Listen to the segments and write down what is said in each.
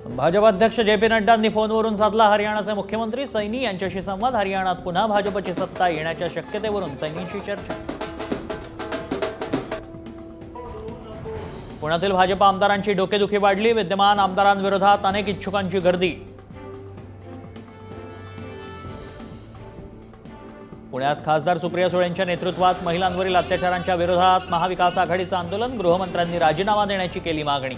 भाजपा अध्यक्ष जे.पी. नड्डांनी फोनवरून साधला हरियाणाचे मुख्यमंत्री सैनी यांच्याशी संवाद। हरियाणात पुन्हा भाजपची सत्ता येण्याच्या शक्यतेवरून सैनींशी चर्चा। पुण्यातील भाजप आमदारांची डोकेदुखी वाढली। विद्यमान आमदारांविरोधात अनेक इच्छुकांची गर्दी। पुण्यात खासदार सुप्रिया सुळेंच्या नेतृत्वात महिलांवरील अत्याचारांच्या विरोधात महाविकास आघाडीचं आंदोलन। गृहमंत्र्यांनी राजीनामा देण्याची केली मागणी।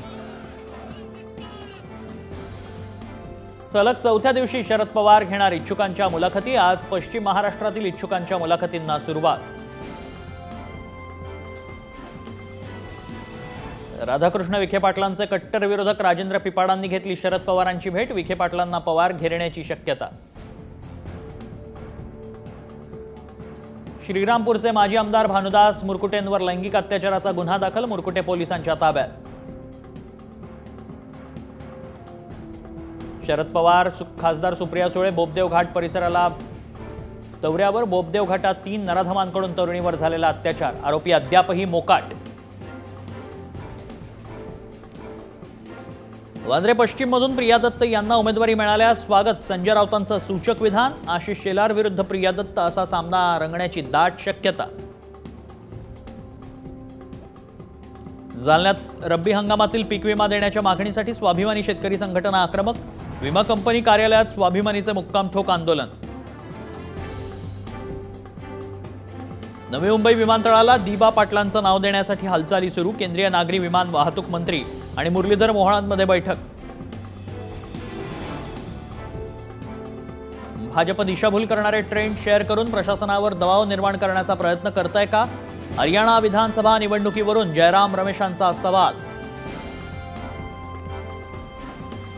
सलग चौथ्या दिवशी शरद पवार घेणार इच्छुकांच्या मुलाखती। आज पश्चिम महाराष्ट्रातील इच्छुकांच्या मुलाखतींना सुरुवात। राधाकृष्ण विखे पाटलांचे कट्टर विरोधक राजेंद्र पिपाडांनी घेतली शरद पवारांची भेट। विखे पाटलांना पवार घेरण्याची शक्यता। श्रीरामपूरचे माजी आमदार भानुदास मुरकुटेंवर लैंगिक अत्याचाराचा गुन्हा दाखल। मुरकुटे पोलिसांच्या ताब्यात। शरद पवार खासदार सुप्रिया सुळे बोबदेव घाट परिसराला दौऱ्यावर। बोबदेव घाटात 3 नराधमांकडून तरुणीवर झालेला अत्याचार। आरोपी अद्यापही मोकाट। वांद्रे पश्चिम मधून प्रिया दत्त यांना उमेदवारी मिळाल्यास स्वागत। संजय राऊतांचं सूचक विधान। आशिष शेलार विरुद्ध प्रिया दत्त असा सामना रंगण्याची दाट शक्यता। जालन्यात रब्बी हंगामातील पीक विमा देण्याच्या मागणीसाठी स्वाभिमानी शेतकरी संघटना आक्रमक। विमा कंपनी कार्यालयात स्वाभिमानीचे मुक्काम ठोक आंदोलन। नवी मुंबई विमानतळाला दिबा पाटलांचं नाव देण्यासाठी हालचाली सुरू। केंद्रीय नागरी विमान वाहतूक मंत्री आणि मुरलीधर मोहोळांमध्ये बैठक। भाजप दिशाभूल करणारे ट्रेंड शेअर करून प्रशासनावर दबाव निर्माण करण्याचा प्रयत्न करताय का? हरियाणा विधानसभा निवडणुकीवरून जयराम रमेशांचा सवाल।